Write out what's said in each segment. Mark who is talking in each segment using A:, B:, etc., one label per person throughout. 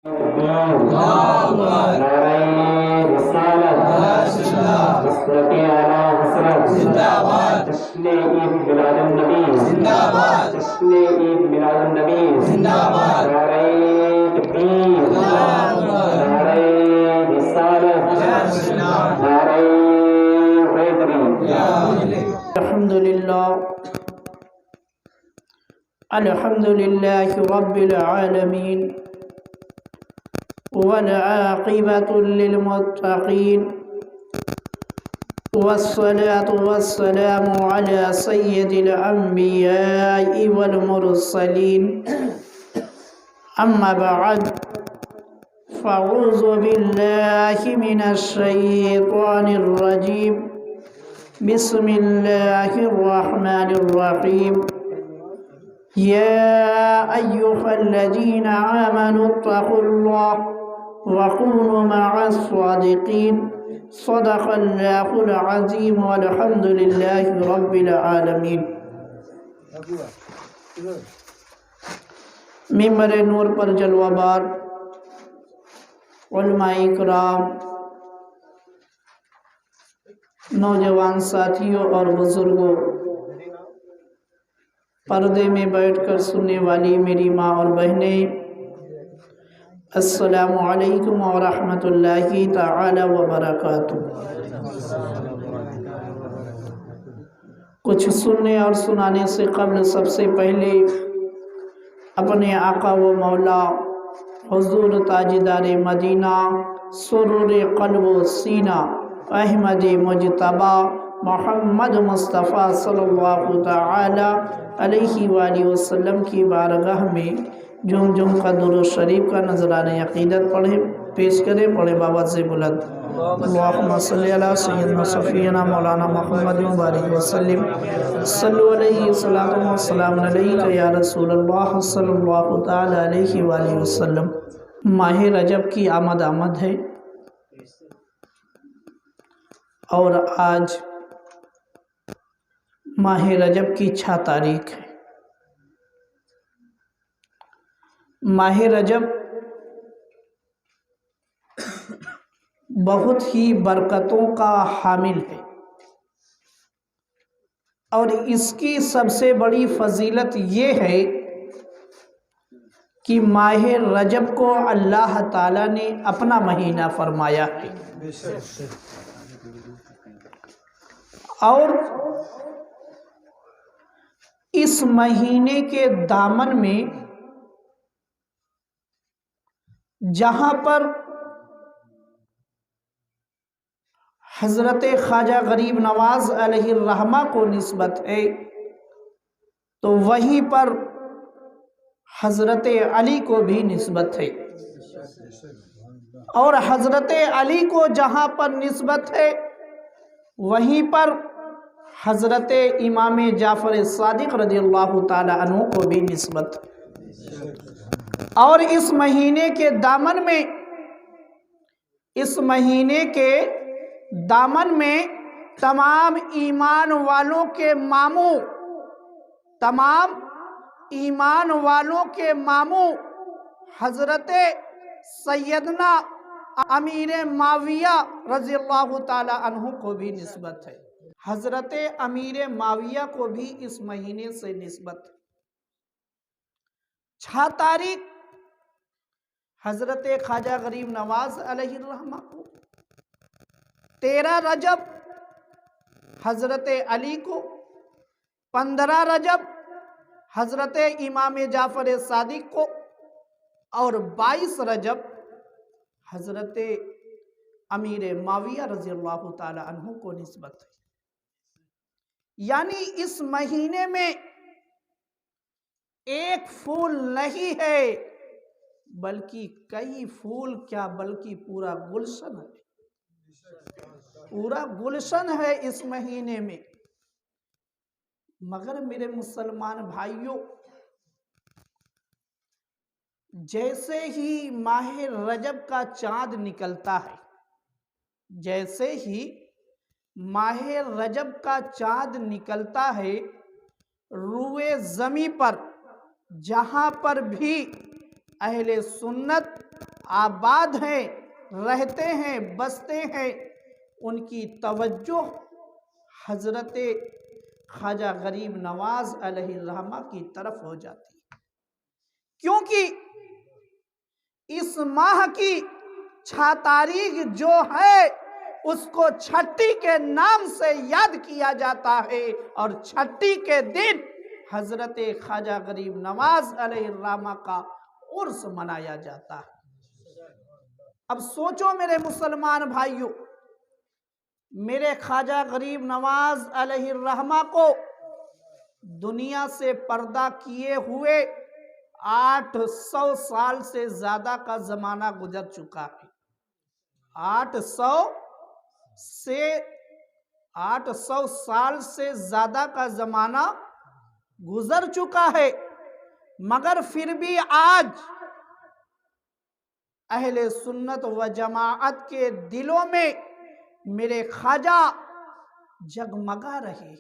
A: نعرہ رسالت، مسلک اعلی حضرت، جشن عید میلاد النبی، جشن عید میلاد النبی، نعرہ تکبیر، نعرہ رسالت، نعرہ حیدری۔
B: الحمد لله رب العالمين والعاقبة للمتقين والصلاة والسلام على سيد الأنبياء والمرسلين أما بعد فأعوذ بالله من الشيطان الرجيم بسم الله الرحمن الرحيم يا أيها الذين آمنوا اتقوا الله وكونوا مع الصادقين صدق الله العظيم والحمد لله رب العالمين۔ ممبر نور پر جلوہ بار علماء کرام، نوجوان ساتھیوں اور بزرگوں، پردے میں بیٹھ کر سننے والی میری ماں اور بہنیں، السلام علیکم ورحمۃ اللہ تعالی وبرکاتہ۔ کچھ سننے اور سنانے سے قبل سب سے پہلے اپنے آقا و مولا حضور تاجدار مدینہ، سرور قلب و سینہ، احمد مجتبی محمد مصطفیٰ صلی اللہ تعالی علیہ وآلہ وسلم کی بارگاہ میں جم جم کا درود شریف کا نذرانہ عقیدت پڑھیں، پیش کریں۔ پڑھے بابا سے بلند اللہم صلی علی سیدنا صفینا مولانا محمد مبارک وسلم، صلو علیہ صلاۃ و سلام علیک یا رسول اللہ صلی اللہ تعالی علیہ وآلہ وسلم۔ ماہ رجب کی آمد ہے اور آج ماہ رجب کی 6 تاریخ ہے۔ ماہ رجب بہت ہی برکتوں کا حامل ہے، اور اس کی سب سے بڑی فضیلت یہ ہے کہ ماہ رجب کو اللہ تعالیٰ نے اپنا مہینہ فرمایا ہے، اور اس مہینے کے دامن میں جہاں پر حضرت خواجہ غریب نواز علیہ الرحمہ کو نسبت ہے، تو وہیں پر حضرت علی کو بھی نسبت ہے، اور حضرت علی کو جہاں پر نسبت ہے وہیں پر حضرت امام جعفر صادق رضی اللہ تعالی عنہ کو بھی نسبت ہے۔ اور اس مہینے کے دامن میں تمام ایمان والوں کے ماموں حضرت سیدنا امیر معاویہ رضی اللہ تعالی عنہ کو بھی نسبت ہے۔ حضرت امیر معاویہ کو بھی اس مہینے سے نسبت ہے۔ 6 تاریخ حضرت خواجہ غریب نواز علیہ الرحمہ کو، 13 رجب حضرت علی کو، 15 رجب حضرت امام جعفر صادق کو، اور 22 رجب حضرت امیر معاویہ رضی اللہ تعالی عنہ کو نسبت ہے۔ یعنی اس مہینے میں ایک پھول نہیں ہے بلکہ کئی پھول، کیا بلکہ پورا گلشن ہے، پورا گلشن ہے اس مہینے میں۔ مگر میرے مسلمان بھائیوں، جیسے ہی ماہ رجب کا چاند نکلتا ہے، جیسے ہی ماہ رجب کا چاند نکلتا ہے، روئے زمیں پر جہاں پر بھی اہل سنت آباد ہیں، رہتے ہیں، بستے ہیں، ان کی توجہ حضرت خواجہ غریب نواز علیہ الرحمہ کی طرف ہو جاتی ہے، کیونکہ اس ماہ کی 6 تاریخ جو ہے اس کو چھٹی کے نام سے یاد کیا جاتا ہے، اور چھٹی کے دن حضرت خواجہ غریب نواز علیہ الرحمہ کا عرس منایا جاتا ہے۔ اب سوچو میرے مسلمان بھائیوں، میرے خواجہ غریب نواز علیہ الرحمہ کو دنیا سے پردہ کیے ہوئے 800 سال سے زیادہ کا زمانہ گزر چکا ہے۔ 800 سال سے زیادہ کا زمانہ گزر چکا ہے، مگر پھر بھی آج اہل سنت و جماعت کے دلوں میں میرے خواجہ جگمگا رہے ہیں۔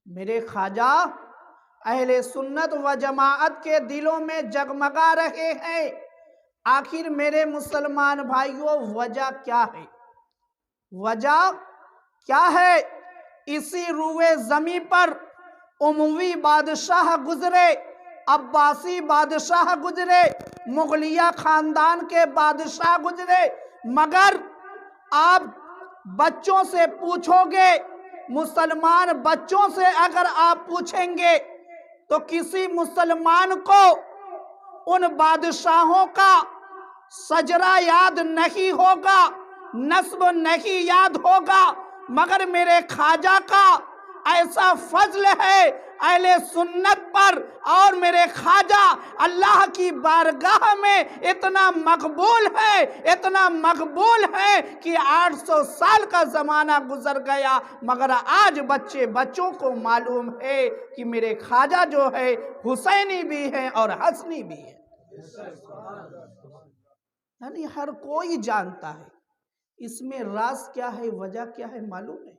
B: میرے خواجہ اہل سنت و جماعت کے دلوں میں جگمگا رہے ہیں۔ آخر میرے مسلمان بھائیوں، وجہ کیا ہے؟ وجہ کیا ہے؟ اسی روئے زمیں پر اموی بادشاہ گزرے، عباسی بادشاہ گزرے، مغلیہ خاندان کے بادشاہ گزرے، مگر آپ بچوں سے پوچھو گے، مسلمان بچوں سے اگر آپ پوچھیں گے تو کسی مسلمان کو ان بادشاہوں کا شجرہ یاد نہیں ہوگا، نسب نہیں یاد ہوگا، مگر میرے خواجہ کا ایسا فضل ہے اہل سنت پر، اور میرے خواجہ اللہ کی بارگاہ میں اتنا مقبول ہے، اتنا مقبول ہے کہ 800 سال کا زمانہ گزر گیا، مگر آج بچوں کو معلوم ہے کہ میرے خواجہ جو ہے حسینی بھی ہے اور حسنی بھی ہے۔ یعنی ہر کوئی جانتا ہے۔ اس میں راز کیا ہے، وجہ کیا ہے معلوم ہے؟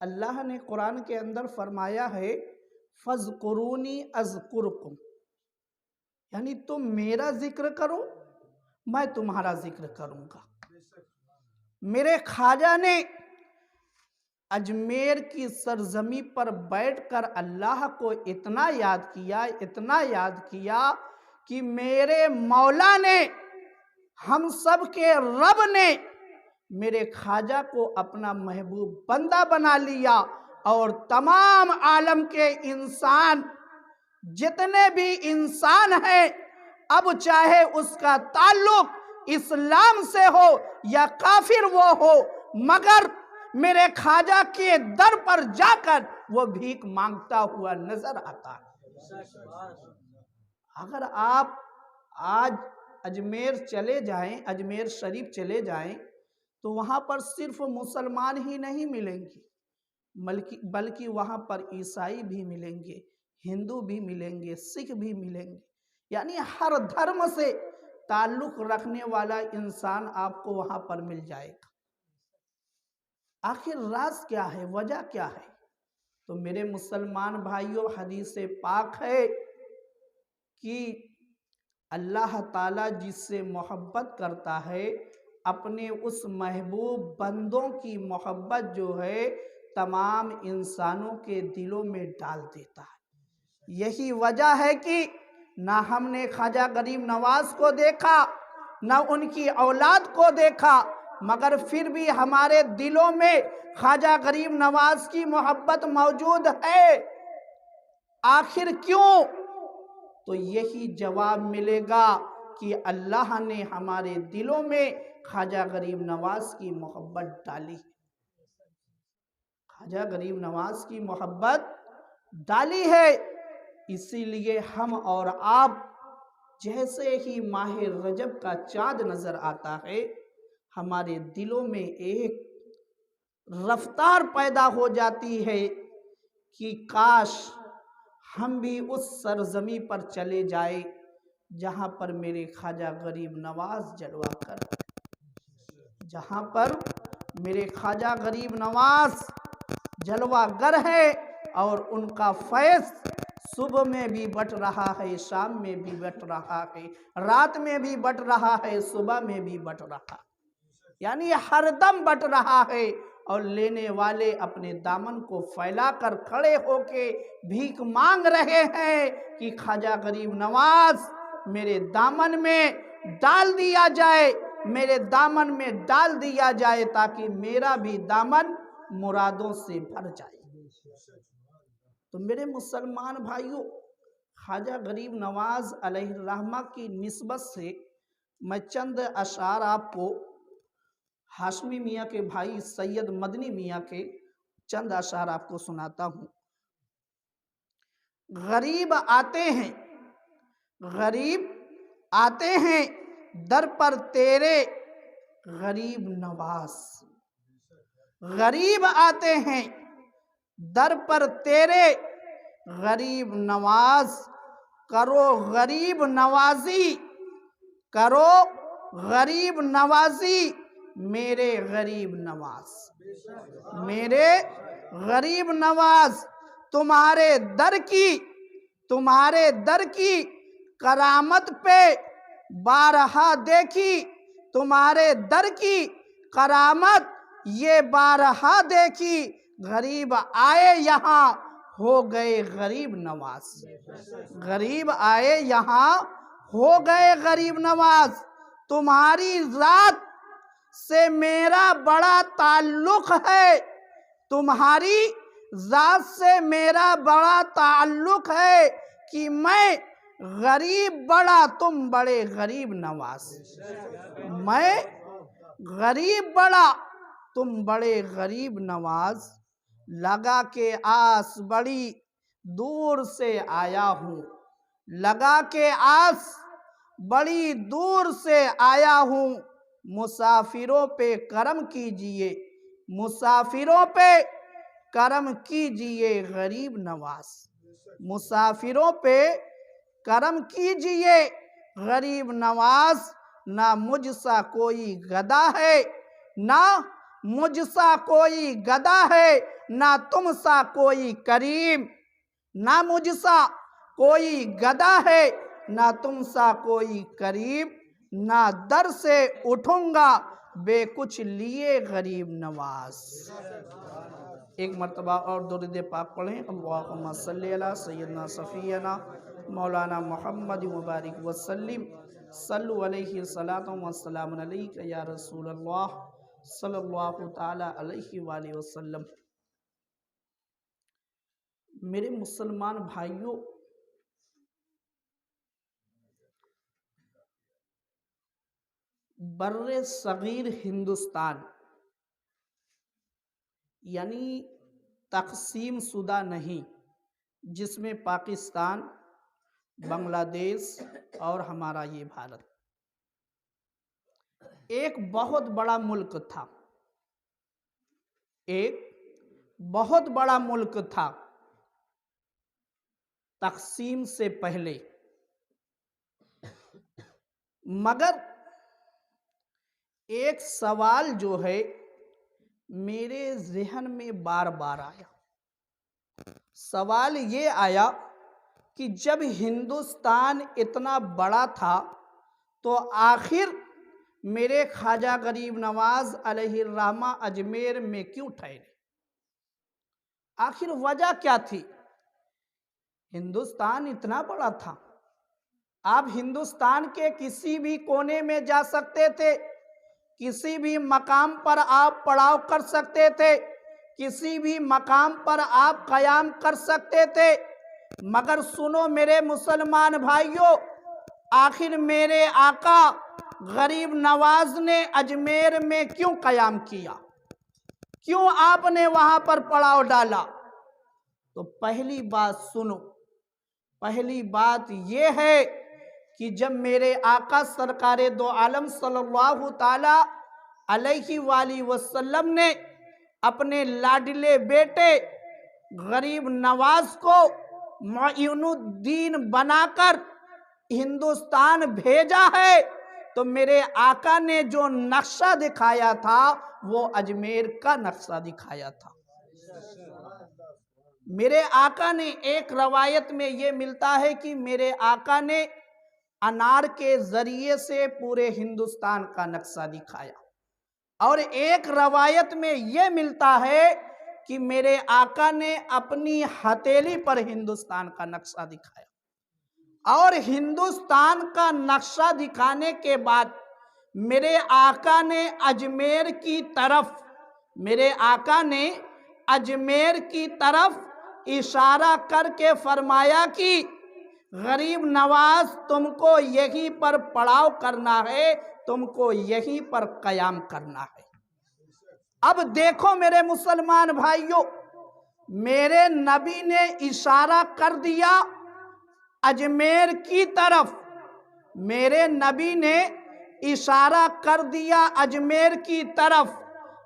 B: اللہ نے قرآن کے اندر فرمایا ہے فَاذْكُرُونِي أَذْكُرْكُمْ، یعنی تم میرا ذکر کرو میں تمہارا ذکر کروں گا۔ میرے خواجہ نے اجمیر کی سرزمین پر بیٹھ کر اللہ کو اتنا یاد کیا کہ میرے مولا نے، ہم سب کے رب نے میرے خواجہ کو اپنا محبوب بندہ بنا لیا، اور تمام عالم کے انسان، جتنے بھی انسان ہیں، اب چاہے اس کا تعلق اسلام سے ہو یا کافر وہ ہو، مگر میرے خواجہ کے در پر جا کر وہ بھیک مانگتا ہوا نظر آتا ہے۔ اگر آپ آج اجمیر چلے جائیں، اجمیر شریف چلے جائیں، تو وہاں پر صرف مسلمان ہی نہیں ملیں گے، بلکہ وہاں پر عیسائی بھی ملیں گے، ہندو بھی ملیں گے، سکھ بھی ملیں گے، یعنی ہر دھرم سے تعلق رکھنے والا انسان آپ کو وہاں پر مل جائے گا۔ آخر راز کیا ہے، وجہ کیا ہے؟ تو میرے مسلمان بھائیوں، حدیث پاک ہے کہ اللہ تعالیٰ جس سے محبت کرتا ہے، اپنے اس محبوب بندوں کی محبت جو ہے تمام انسانوں کے دلوں میں ڈال دیتا ہے۔ یہی وجہ ہے کہ نہ ہم نے خواجہ غریب نواز کو دیکھا، نہ ان کی اولاد کو دیکھا، مگر پھر بھی ہمارے دلوں میں خواجہ غریب نواز کی محبت موجود ہے۔ آخر کیوں؟ تو یہی جواب ملے گا کہ اللہ نے ہمارے دلوں میں خواجہ غریب نواز کی محبت ڈالی، خواجہ غریب نواز کی محبت ڈالی ہے۔ اسی لیے ہم اور آپ جیسے ہی ماہ رجب کا چاند نظر آتا ہے، ہمارے دلوں میں ایک رفتار پیدا ہو جاتی ہے کہ کاش ہم بھی اس سرزمین پر چلے جائیں جہاں پر میرے خواجہ غریب نواز جلوہ کر، جہاں پر میرے خواجہ غریب نواز جلوہ گر ہے، اور ان کا فیض صبح میں بھی بٹ رہا ہے، شام میں بھی بٹ رہا ہے، رات میں بھی بٹ رہا ہے، صبح میں بھی بٹ رہا ہے، یعنی ہر دم بٹ رہا ہے۔ اور لینے والے اپنے دامن کو پھیلا کر کھڑے ہو کے بھیک مانگ رہے ہیں کہ خواجہ غریب نواز میرے دامن میں ڈال دیا جائے، میرے دامن میں ڈال دیا جائے تاکہ میرا بھی دامن مرادوں سے بھر جائے۔ تو میرے مسلمان بھائیوں، خواجہ غریب نواز علیہ الرحمہ کی نسبت سے میں چند اشعار آپ کو ہاشمی میاں کے بھائی سید مدنی میاں کے چند اشعار آپ کو سناتا ہوں۔ غریب آتے ہیں، غریب آتے ہیں در پر تیرے غریب نواز، غریب آتے ہیں در پر تیرے غریب نواز، کرو غریب نوازی، کرو غریب نوازی میرے غریب نواز، میرے غریب نواز۔ تمہارے در کی کرامت پہ بارہا دیکھی، تمہارے در کی کرامت یہ بارہا دیکھی، غریب آئے یہاں ہو گئے غریب نواز، غریب آئے یہاں ہو گئے غریب نواز۔ تمہاری ذات سے میرا بڑا تعلق ہے، تمہاری ذات سے میرا بڑا تعلق ہے کہ میں غریب بڑا تم بڑے غریب نواز، میں غریب بڑا تم بڑے غریب نواز۔ لگا کے آس بڑی دور سے آیا ہوں، لگا کے آس بڑی دور سے آیا ہوں، مسافروں پہ کرم کیجئے، مسافروں پہ کرم کیجئے غریب نواز، مسافروں پہ کرم کیجئے غریب نواز۔ نہ مجھ سا کوئی گدا ہے، نہ مجھ سا کوئی گدا ہے، نہ تم سا کوئی کریم، نہ مجھ سا کوئی گدا ہے، نہ تم سا کوئی کریم، نہ در سے اٹھوں گا بے کچھ لیے غریب نواز۔ ایک مرتبہ اور درود پاک پڑھیں۔ اللہم صلی علی سیدنا صفینا مولانا محمد مبارک وسلم، صلو علیہ الصلاۃ والسلام علیک یا رسول اللہ صلی اللہ تعالی علیہ وآلہ وسلم۔ میرے مسلمان بھائیوں، بر صغیر ہندوستان یعنی تقسیم شدہ نہیں، جس میں پاکستان، بنگلہ دیش اور ہمارا یہ بھارت ایک بہت بڑا ملک تھا، ایک بہت بڑا ملک تھا تقسیم سے پہلے، مگر ایک سوال جو ہے میرے ذہن میں بار بار آیا۔ سوال یہ آیا کہ جب ہندوستان اتنا بڑا تھا تو آخر میرے خواجہ غریب نواز علیہ الرحمہ اجمیر میں کیوں ٹھہرے؟ آخر وجہ کیا تھی؟ ہندوستان اتنا بڑا تھا، آپ ہندوستان کے کسی بھی کونے میں جا سکتے تھے، کسی بھی مقام پر آپ پڑاؤ کر سکتے تھے، کسی بھی مقام پر آپ قیام کر سکتے تھے، مگر سنو میرے مسلمان بھائیوں، آخر میرے آقا غریب نواز نے اجمیر میں کیوں قیام کیا؟ کیوں آپ نے وہاں پر پڑاؤ ڈالا؟ تو پہلی بات سنو، پہلی بات یہ ہے کہ جب میرے آقا سرکار دو عالم صلی اللہ تعالی علیہ وآلہ وسلم نے اپنے لاڈلے بیٹے غریب نواز کو معین الدین بنا کر ہندوستان بھیجا ہے، تو میرے آقا نے جو نقشہ دکھایا تھا وہ اجمیر کا نقشہ دکھایا تھا۔ میرے آقا نے ایک روایت میں یہ ملتا ہے کہ میرے آقا نے انار کے ذریعے سے پورے ہندوستان کا نقشہ دکھایا، اور ایک روایت میں یہ ملتا ہے کہ میرے آقا نے اپنی ہتھیلی پر ہندوستان کا نقشہ دکھایا، اور ہندوستان کا نقشہ دکھانے کے بعد میرے آقا نے اجمیر کی طرف اشارہ کر کے فرمایا کہ غریب نواز تم کو یہیں پر پڑاؤ کرنا ہے، تم کو یہیں پر قیام کرنا ہے۔ اب دیکھو میرے مسلمان بھائیوں، میرے نبی نے اشارہ کر دیا اجمیر کی طرف، میرے نبی نے اشارہ کر دیا اجمیر کی طرف۔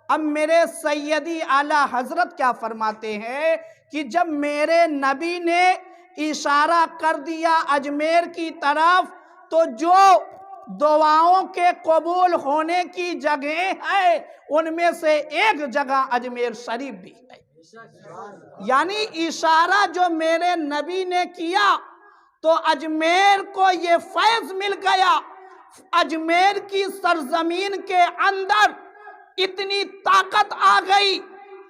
B: اب میرے سیدی اعلیٰ حضرت کیا فرماتے ہیں کہ جب میرے نبی نے اشارہ کر دیا اجمیر کی طرف، تو جو دعاؤں کے قبول ہونے کی جگہ ہے ان میں سے ایک جگہ اجمیر شریف بھی ہے۔ یعنی اشارہ جو میرے نبی نے کیا تو اجمیر کو یہ فیض مل گیا، اجمیر کی سرزمین کے اندر اتنی طاقت آ گئی،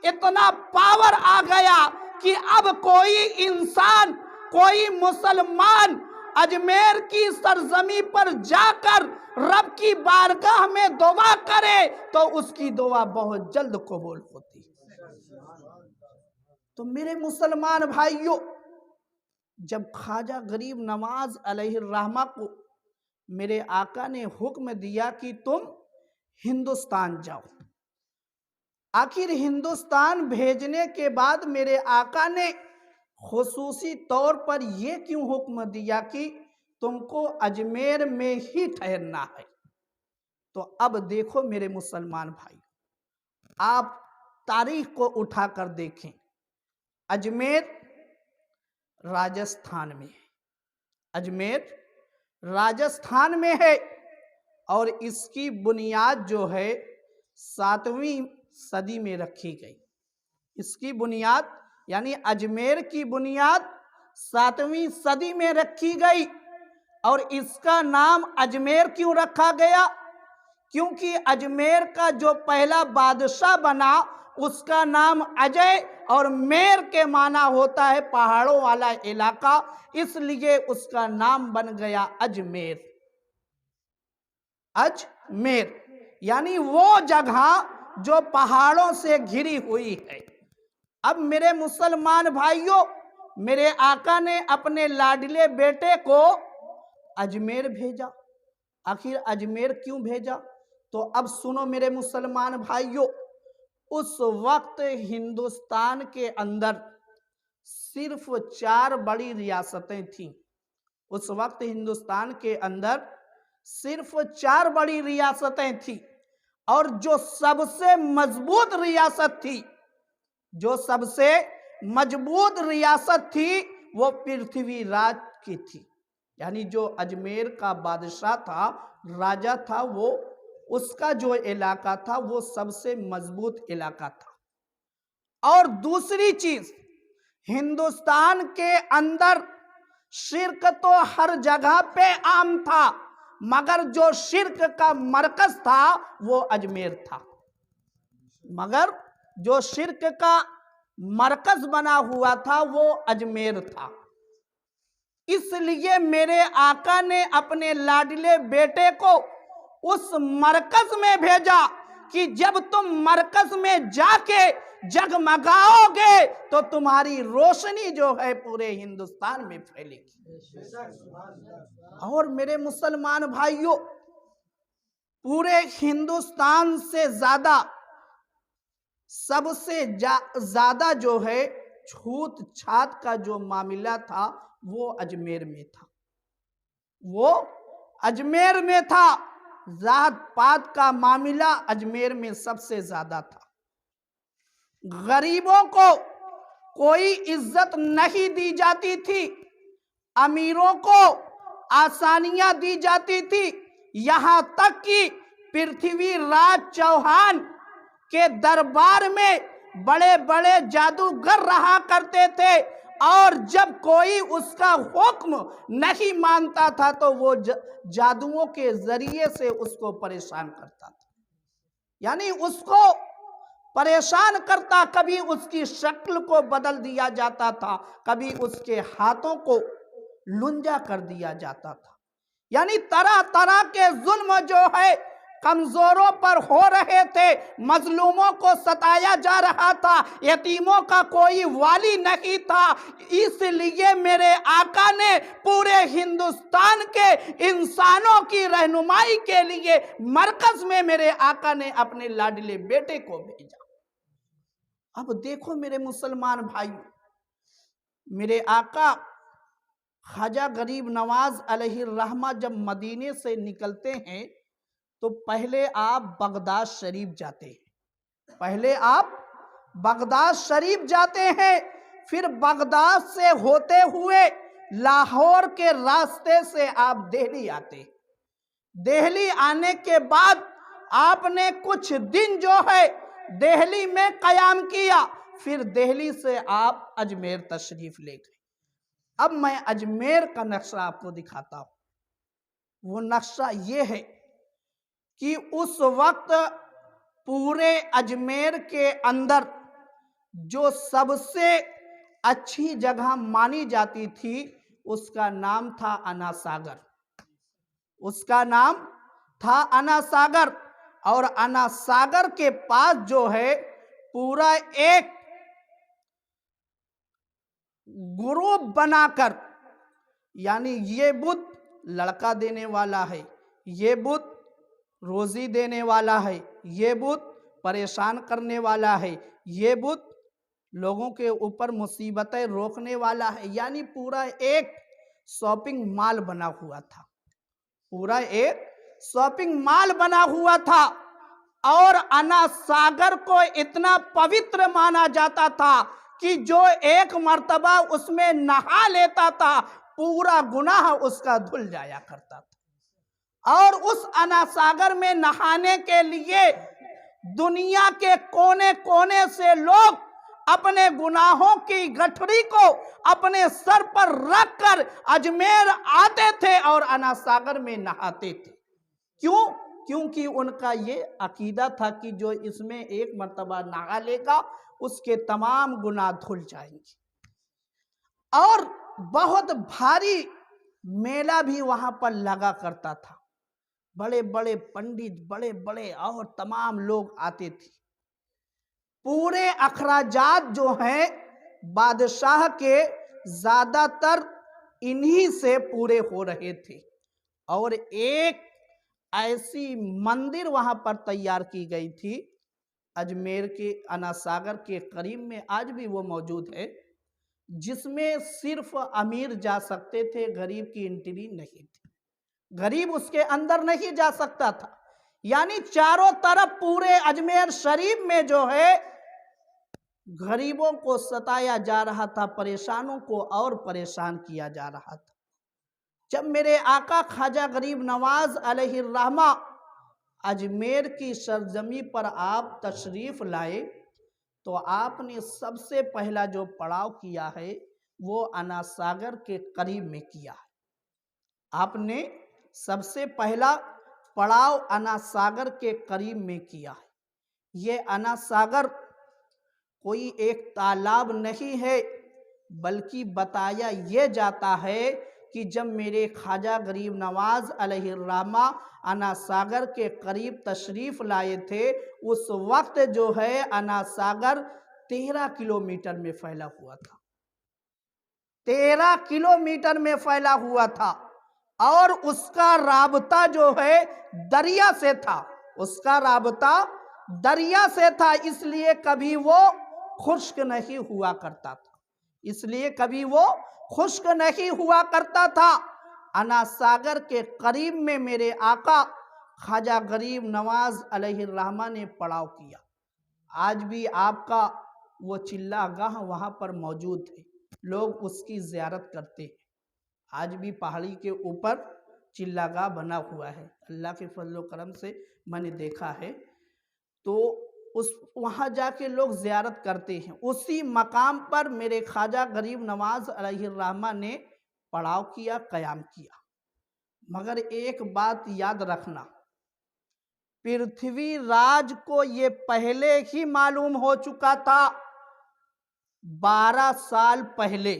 B: اتنا پاور آ گیا کہ اب کوئی انسان، کوئی مسلمان اجمیر کی سرزمین پر جا کر رب کی بارگاہ میں دعا کرے تو اس کی دعا بہت جلد قبول ہوتی ہے۔ تو میرے مسلمان بھائیوں، جب خواجہ غریب نواز علیہ الرحمہ کو میرے آقا نے حکم دیا کہ تم ہندوستان جاؤ، آخر ہندوستان بھیجنے کے بعد میرے آقا نے خصوصی طور پر یہ کیوں حکم دیا کہ تم کو اجمیر میں ہی ٹھہرنا ہے؟ تو اب دیکھو میرے مسلمان بھائی، آپ تاریخ کو اٹھا کر دیکھیں، اجمیر راجستھان میں ہے، اجمیر راجستھان میں ہے، اور اس کی بنیاد جو ہے 7ویں صدی میں رکھی گئی۔ اس کی بنیاد یعنی اجمیر کی بنیاد 7ویں صدی میں رکھی گئی، اور اس کا نام اجمیر کیوں رکھا گیا؟ کیونکہ اجمیر کا جو پہلا بادشاہ بنا اس کا نام اجے، اور میر کے معنی ہوتا ہے پہاڑوں والا علاقہ، اس لیے اس کا نام بن گیا اجمیر۔ اجمیر یعنی وہ جگہ جو پہاڑوں سے گھری ہوئی ہے۔ اب میرے مسلمان بھائیوں، میرے آقا نے اپنے لاڈلے بیٹے کو اجمیر بھیجا۔ آخر اجمیر کیوں بھیجا؟ تو اب سنو میرے مسلمان بھائیوں، اس وقت ہندوستان کے اندر صرف 4 بڑی ریاستیں تھیں۔ اس وقت ہندوستان کے اندر صرف 4 بڑی ریاستیں تھیں، اور جو سب سے مضبوط ریاست تھی، جو سب سے مضبوط ریاست تھی وہ پرتھوی راج کی تھی، یعنی جو اجمیر کا بادشاہ تھا، راجہ تھا، وہ اس کا جو علاقہ تھا وہ سب سے مضبوط علاقہ تھا۔ اور دوسری چیز، ہندوستان کے اندر شرک تو ہر جگہ پہ عام تھا، مگر جو شرک کا مرکز تھا وہ اجمیر تھا، مگر جو شرک کا مرکز بنا ہوا تھا وہ اجمیر تھا۔ اس لیے میرے آقا نے اپنے لاڈلے بیٹے کو اس مرکز میں بھیجا کہ جب تم مرکز میں جا کے جگمگاؤ گے تو تمہاری روشنی جو ہے پورے ہندوستان میں پھیلے گی۔ اور میرے مسلمان بھائیوں، پورے ہندوستان سے زیادہ، سب سے زیادہ جو ہے چھوت چھات کا جو معاملہ تھا وہ اجمیر میں تھا، وہ اجمیر میں تھا۔ ذات پات کا معاملہ اجمیر میں سب سے زیادہ تھا۔ غریبوں کو کوئی عزت نہیں دی جاتی تھی، امیروں کو آسانیاں دی جاتی تھی، یہاں تک کہ پرتھوی راج چوہان کے دربار میں بڑے بڑے جادوگر رہا کرتے تھے، اور جب کوئی اس کا حکم نہیں مانتا تھا تو وہ جادوؤں کے ذریعے سے اس کو پریشان کرتا تھا، یعنی اس کو پریشان کرتا، کبھی اس کی شکل کو بدل دیا جاتا تھا، کبھی اس کے ہاتھوں کو لنجا کر دیا جاتا تھا، یعنی طرح طرح کے ظلم جو ہے کمزوروں پر ہو رہے تھے، مظلوموں کو ستایا جا رہا تھا، یتیموں کا کوئی والی نہیں تھا۔ اس لیے میرے آقا نے پورے ہندوستان کے انسانوں کی رہنمائی کے لیے مرکز میں میرے آقا نے اپنے لاڈلے بیٹے کو بھیجا۔ اب دیکھو میرے مسلمان بھائی، میرے آقا خواجہ غریب نواز علیہ الرحمہ جب مدینے سے نکلتے ہیں تو پہلے آپ بغداد شریف جاتے ہیں، پھر بغداد سے ہوتے ہوئے لاہور کے راستے سے آپ دہلی آتے ہیں۔ دہلی آنے کے بعد آپ نے کچھ دن جو ہے دہلی میں قیام کیا، پھر دہلی سے آپ اجمیر تشریف لے گئے۔ اب میں اجمیر کا نقشہ آپ کو دکھاتا ہوں۔ وہ نقشہ یہ ہے کہ اس وقت پورے اجمیر کے اندر جو سب سے اچھی جگہ مانی جاتی تھی اس کا نام تھا انا ساگر، اور انا ساگر کے پاس جو ہے پورا ایک گروپ بنا کر، یعنی یہ بت لڑکا دینے والا ہے، یہ بت روزی دینے والا ہے، یہ بت پریشان کرنے والا ہے، یہ بت لوگوں کے اوپر مصیبتیں روکنے والا ہے، یعنی پورا ایک شاپنگ مال بنا ہوا تھا، اور انا ساگر کو اتنا پوتر مانا جاتا تھا کہ جو ایک مرتبہ اس میں نہا لیتا تھا پورا گناہ اس کا دھل جایا کرتا تھا۔ اور اس انا ساگر میں نہانے کے لیے دنیا کے کونے کونے سے لوگ اپنے گناہوں کی گٹھڑی کو اپنے سر پر رکھ کر اجمیر آتے تھے اور انا ساگر میں نہاتے تھے۔ کیوں؟ کیونکہ ان کا یہ عقیدہ تھا کہ جو اس میں ایک مرتبہ نہا لے گا اس کے تمام گناہ دھل جائیں گے۔ اور بہت بھاری میلہ بھی وہاں پر لگا کرتا تھا، بڑے بڑے پنڈت، بڑے بڑے اور تمام لوگ آتے تھے۔ پورے اخراجات جو ہیں بادشاہ کے زیادہ تر انہی سے پورے ہو رہے تھے، اور ایک ایسی مندر وہاں پر تیار کی گئی تھی اجمیر کے انا ساگر کے قریب میں، آج بھی وہ موجود ہے، جس میں صرف امیر جا سکتے تھے، غریب کی انٹری نہیں تھی، غریب اس کے اندر نہیں جا سکتا تھا۔ یعنی چاروں طرف پورے اجمیر شریف میں جو ہے غریبوں کو ستایا جا رہا تھا، پریشانوں کو اور پریشان کیا جا رہا تھا۔ جب میرے آقا خواجہ غریب نواز علیہ الرحمہ اجمیر کی سرزمین پر آپ تشریف لائے تو آپ نے سب سے پہلا جو پڑاؤ کیا ہے وہ انا ساگر کے قریب میں کیا ہے۔ آپ نے سب سے پہلا پڑاؤ انا ساگر کے قریب میں کیا ہے۔ یہ انا ساگر کوئی ایک تالاب نہیں ہے، بلکہ بتایا یہ جاتا ہے کہ جب میرے خواجہ غریب نواز علیہ الرحمہ انا ساگر کے قریب تشریف لائے تھے اس وقت جو ہے انا ساگر 13 کلومیٹر میں پھیلا ہوا تھا، 13 کلومیٹر میں پھیلا ہوا تھا، اور اس کا رابطہ جو ہے دریا سے تھا، اس لیے کبھی وہ خشک نہیں ہوا کرتا تھا۔ انا ساگر کے قریب میں میرے آقا خواجہ غریب نواز علیہ الرحمہ نے پڑاؤ کیا۔ آج بھی آپ کا وہ چلہ گاہ وہاں پر موجود ہے، لوگ اس کی زیارت کرتے ہیں۔ آج بھی پہاڑی کے اوپر چلہ گاہ بنا ہوا ہے، اللہ کے فضل و کرم سے میں نے دیکھا ہے۔ تو وہاں جا کے لوگ زیارت کرتے ہیں، اسی مقام پر میرے خواجہ غریب نواز علیہ الرحمہ نے پڑاؤ کیا، قیام کیا۔ مگر ایک بات یاد رکھنا، پرتھوی راج کو یہ پہلے ہی معلوم ہو چکا تھا، 12 سال پہلے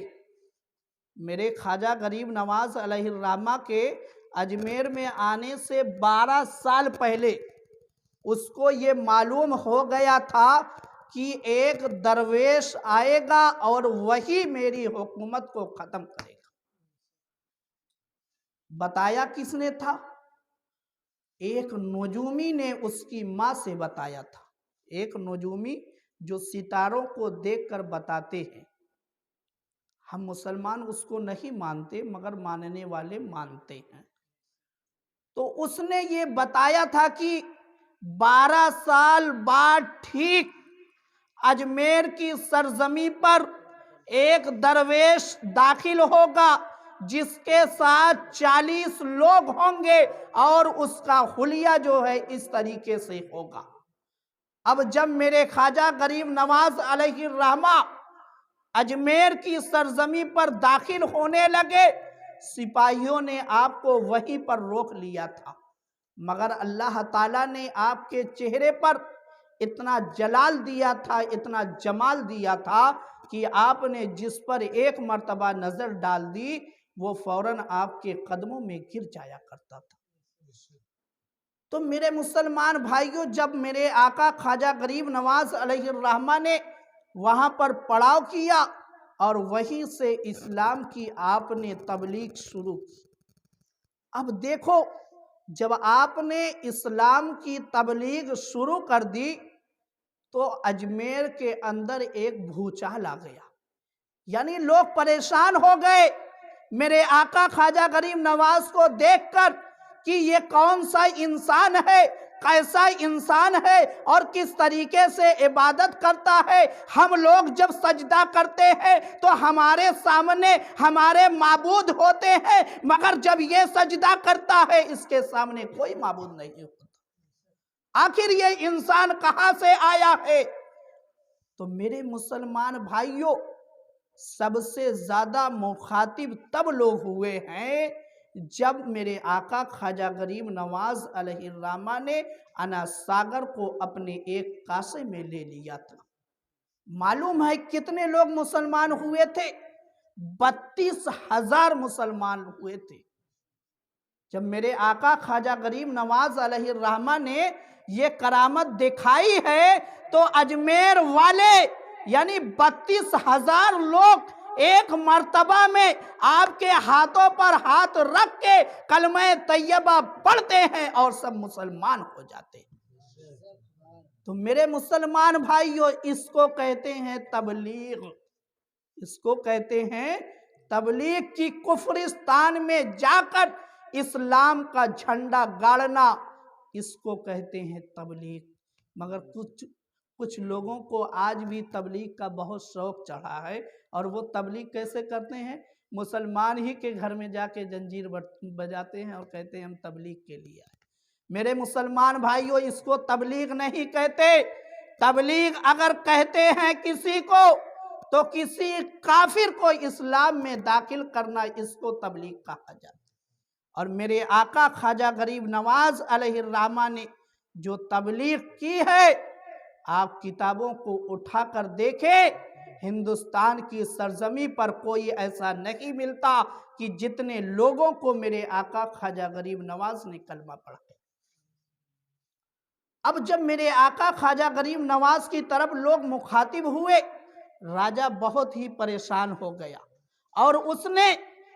B: میرے خواجہ غریب نواز علیہ الرحمہ کے اجمیر میں آنے سے 12 سال پہلے اس کو یہ معلوم ہو گیا تھا کہ ایک درویش آئے گا اور وہی میری حکومت کو ختم کرے گا۔ بتایا کس نے تھا؟ ایک نجومی نے اس کی ماں سے بتایا تھا۔ ایک نجومی جو ستاروں کو دیکھ کر بتاتے ہیں، ہم مسلمان اس کو نہیں مانتے مگر ماننے والے مانتے ہیں۔ تو اس نے یہ بتایا تھا کہ 12 سال بعد ٹھیک اجمیر کی سرزمین پر ایک درویش داخل ہوگا جس کے ساتھ 40 لوگ ہوں گے اور اس کا حلیہ جو ہے اس طریقے سے ہوگا۔ اب جب میرے خواجہ غریب نواز علیہ الرحمہ اجمیر کی سرزمین پر داخل ہونے لگے، سپاہیوں نے آپ کو وہیں پر روک لیا تھا، مگر اللہ تعالیٰ نے آپ کے چہرے پر اتنا جلال دیا تھا، اتنا جمال دیا تھا کہ آپ نے جس پر ایک مرتبہ نظر ڈال دی وہ فوراً آپ کے قدموں میں گر جایا کرتا تھا۔ تو میرے مسلمان بھائیوں، جب میرے آقا خواجہ غریب نواز علیہ الرحمہ نے وہاں پر پڑاؤ کیا اور وہیں سے اسلام کی آپ نے تبلیغ شروع کی۔ اب دیکھو، جب آپ نے اسلام کی تبلیغ شروع کر دی تو اجمیر کے اندر ایک بھوچال آ گیا، یعنی لوگ پریشان ہو گئے میرے آقا خواجہ غریب نواز کو دیکھ کر کہ یہ کون سا انسان ہے، کیسا انسان ہے اور کس طریقے سے عبادت کرتا ہے۔ ہم لوگ جب سجدہ کرتے ہیں تو ہمارے سامنے ہمارے معبود ہوتے ہیں، مگر جب یہ سجدہ کرتا ہے اس کے سامنے کوئی معبود نہیں ہوتا۔ آخر یہ انسان کہاں سے آیا ہے؟ تو میرے مسلمان بھائیوں، سب سے زیادہ مخاطب تب لوگ ہوئے ہیں جب میرے آقا خواجہ غریب نواز علیہ الرحمہ نے انا ساگر کو اپنے ایک کاسے میں لے لیا تھا۔ معلوم ہے کتنے لوگ مسلمان ہوئے تھے؟ 32,000 مسلمان ہوئے تھے۔ جب میرے آقا خواجہ غریب نواز علیہ الرحمہ نے یہ کرامت دکھائی ہے تو اجمیر والے یعنی 32,000 لوگ ایک مرتبہ میں آپ کے ہاتھوں پر ہاتھ رکھ کے کلمہ طیبہ پڑھتے ہیں اور سب مسلمان ہو جاتے ہیں۔ تو میرے مسلمان بھائیوں، اس کو کہتے ہیں تبلیغ، اس کو کہتے ہیں تبلیغ کی کفرستان میں جا کر اسلام کا جھنڈا گاڑنا، اس کو کہتے ہیں تبلیغ۔ مگر کچھ لوگوں کو آج بھی تبلیغ کا بہت شوق چڑھا ہے، اور وہ تبلیغ کیسے کرتے ہیں؟ مسلمان ہی کے گھر میں جا کے زنجیر بجاتے ہیں اور کہتے ہیں ہم تبلیغ کے لیے آئے۔ میرے مسلمان بھائیوں، اس کو تبلیغ نہیں کہتے۔ تبلیغ اگر کہتے ہیں کسی کو تو کسی کافر کو اسلام میں داخل کرنا، اس کو تبلیغ کہا جاتا ہے۔ اور میرے آقا خواجہ غریب نواز علیہ الرحمہ نے جو تبلیغ کی ہے، آپ کتابوں کو اٹھا کر دیکھیں، ہندوستان کی سرزمین پر کوئی ایسا نہیں ملتا کہ جتنے لوگوں کو میرے آقا خواجہ غریب نواز نے کلمہ پڑھا ہے۔ اب جب میرے آقا خواجہ غریب نواز کی طرف لوگ مخاطب ہوئے، راجہ بہت ہی پریشان ہو گیا اور اس نے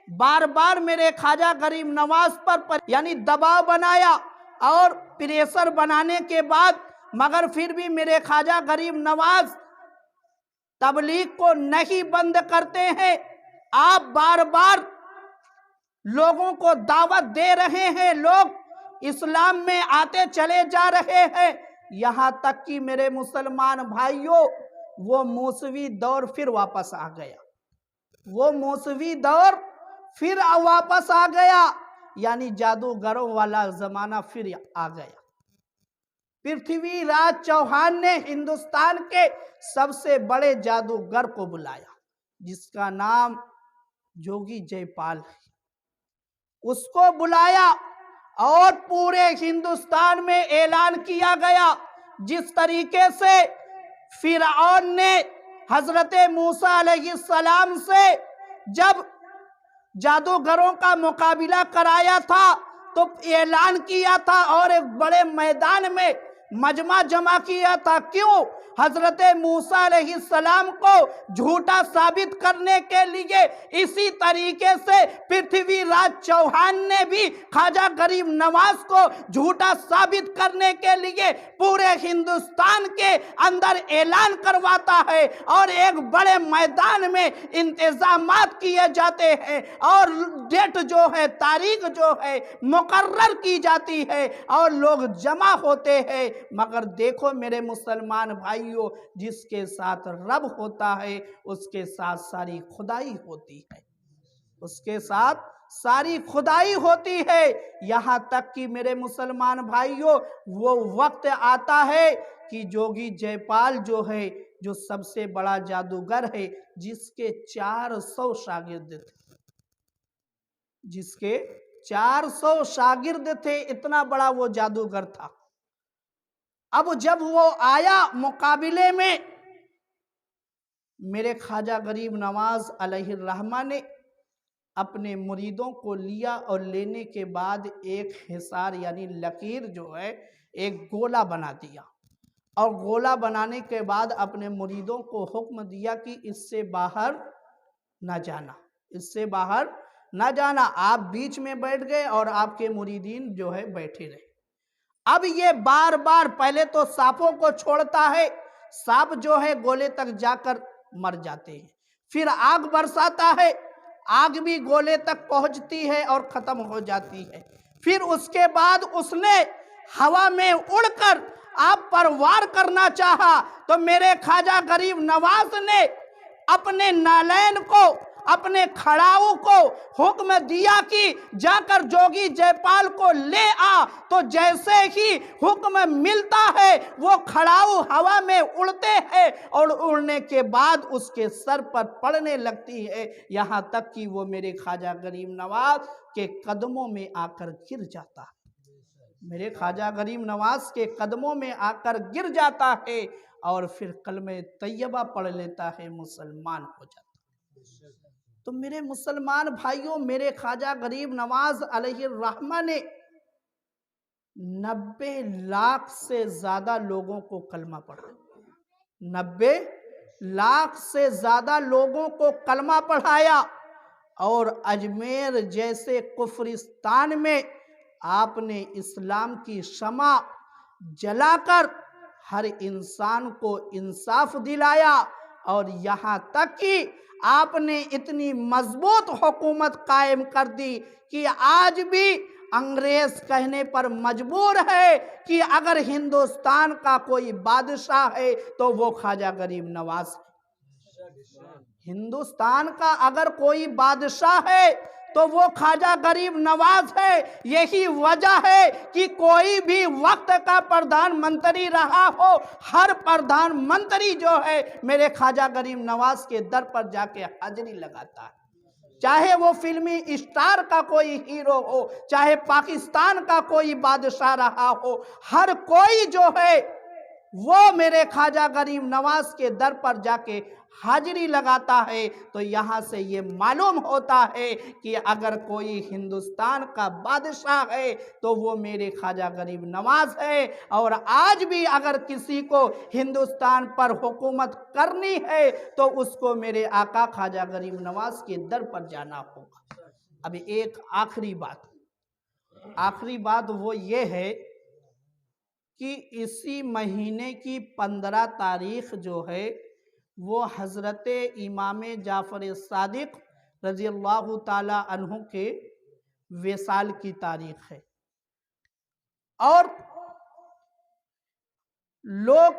B: بار بار میرے خواجہ غریب نواز پر یعنی دباؤ بنایا، اور پریشر بنانے کے بعد مگر پھر بھی میرے خواجہ غریب نواز تبلیغ کو نہیں بند کرتے ہیں۔ آپ بار بار لوگوں کو دعوت دے رہے ہیں، لوگ اسلام میں آتے چلے جا رہے ہیں، یہاں تک کہ میرے مسلمان بھائیوں وہ موسوی دور پھر واپس آ گیا۔ وہ موسوی دور پھر واپس آ گیا، یعنی جادوگروں والا زمانہ پھر آ گیا۔ پرتھوی راج چوہان نے ہندوستان کے سب سے بڑے جادوگر کو بلایا جس کا نام جوگی جے پال ہے. اس کو بلایا اور پورے ہندوستان میں اعلان کیا گیا. جس طریقے سے فرعون نے حضرت موسیٰ علیہ السلام سے جب جادوگروں کا مقابلہ کرایا تھا تو اعلان کیا تھا اور ایک بڑے میدان میں مجمع جمع کیا تھا. کیوں؟ حضرت موسیٰ علیہ السلام کو جھوٹا ثابت کرنے کے لیے. اسی طریقے سے پرتھوی راج چوہان نے بھی خواجہ غریب نواز کو جھوٹا ثابت کرنے کے لیے پورے ہندوستان کے اندر اعلان کرواتا ہے اور ایک بڑے میدان میں انتظامات کیے جاتے ہیں اور ڈیٹ جو ہے، تاریخ جو ہے مقرر کی جاتی ہے اور لوگ جمع ہوتے ہیں. مگر دیکھو میرے مسلمان بھائیوں، جس کے ساتھ رب ہوتا ہے اس کے ساتھ ساری خدائی ہوتی ہے، اس کے ساتھ ساری خدائی ہوتی ہے. یہاں تک کہ میرے مسلمان بھائیوں وہ وقت آتا ہے کہ جوگی جے پال جو ہے، جو سب سے بڑا جادوگر ہے، جس کے 400 شاگرد تھے، جس کے 400 شاگرد تھے، اتنا بڑا وہ جادوگر تھا. اب جب وہ آیا مقابلے میں، میرے خواجہ غریب نواز علیہ الرحمہ نے اپنے مریدوں کو لیا اور لینے کے بعد ایک حصار یعنی لکیر جو ہے ایک گولہ بنا دیا اور گولہ بنانے کے بعد اپنے مریدوں کو حکم دیا کہ اس سے باہر نہ جانا، اس سے باہر نہ جانا. آپ بیچ میں بیٹھ گئے اور آپ کے مریدین جو ہے بیٹھے رہے. اب یہ بار بار پہلے تو سانپوں کو چھوڑتا ہے، سانپ جو ہے گولے تک جا کر مر جاتے ہیں. پھر آگ برساتا ہے، آگ بھی گولے تک پہنچتی ہے اور ختم ہو جاتی ہے. پھر اس کے بعد اس نے ہوا میں اڑ کر آپ پر وار کرنا چاہا تو میرے خواجہ غریب نواز نے اپنے نالین کو، اپنے کھڑاؤ کو حکم دیا کہ جا کر جوگی جے پال کو لے آ. تو جیسے ہی حکم ملتا ہے وہ کھڑاؤ ہوا میں اڑتے ہیں اور اڑنے کے بعد اس کے سر پر پڑنے لگتی ہے، یہاں تک کہ وہ میرے خواجہ غریب نواز کے قدموں میں آ کر گر جاتا ہے. میرے خواجہ غریب نواز کے قدموں میں آ کر گر جاتا ہے اور پھر کلمہ طیبہ پڑھ لیتا ہے، مسلمان ہو جاتا ہے. تو میرے مسلمان بھائیوں، میرے خواجہ غریب نواز علیہ الرحمہ نے 90 لاکھ سے زیادہ لوگوں کو کلمہ پڑھا. 90 لاکھ سے زیادہ لوگوں کو کلمہ پڑھایا اور اجمیر جیسے کفرستان میں آپ نے اسلام کی شمع جلا کر ہر انسان کو انصاف دلایا. اور یہاں تک کہ آپ نے اتنی مضبوط حکومت قائم کر دی کہ آج بھی انگریز کہنے پر مجبور ہے کہ اگر ہندوستان کا کوئی بادشاہ ہے تو وہ خواجہ غریب نواز ہے. ہندوستان کا اگر کوئی بادشاہ ہے تو وہ خواجہ غریب نواز ہے. یہی وجہ ہے کہ کوئی بھی وقت کا پردھان منتری رہا ہو، ہر پردھان منتری جو ہے میرے خواجہ غریب نواز کے در پر جا کے حاضری لگاتا ہے. چاہے وہ فلمی اسٹار کا کوئی ہیرو ہو، چاہے پاکستان کا کوئی بادشاہ رہا ہو، ہر کوئی جو ہے وہ میرے خواجہ غریب نواز کے در پر جا کے حاضری لگاتا ہے. تو یہاں سے یہ معلوم ہوتا ہے کہ اگر کوئی ہندوستان کا بادشاہ ہے تو وہ میرے خواجہ غریب نواز ہے. اور آج بھی اگر کسی کو ہندوستان پر حکومت کرنی ہے تو اس کو میرے آقا خواجہ غریب نواز کے در پر جانا ہوگا. اب ایک آخری بات وہ یہ ہے کہ اسی مہینے کی 15 تاریخ جو ہے وہ حضرت امام جعفر صادق رضی اللہ تعالی عنہ کے وصال کی تاریخ ہے. اور لوگ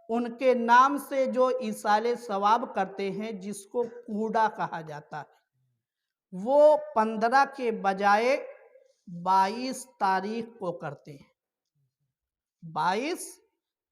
B: ان کے نام سے جو ایصال ثواب کرتے ہیں، جس کو کوڑا کہا جاتا ہے، وہ 15 کے بجائے 22 تاریخ کو کرتے ہیں. 22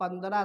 B: 15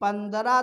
B: 15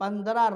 B: 15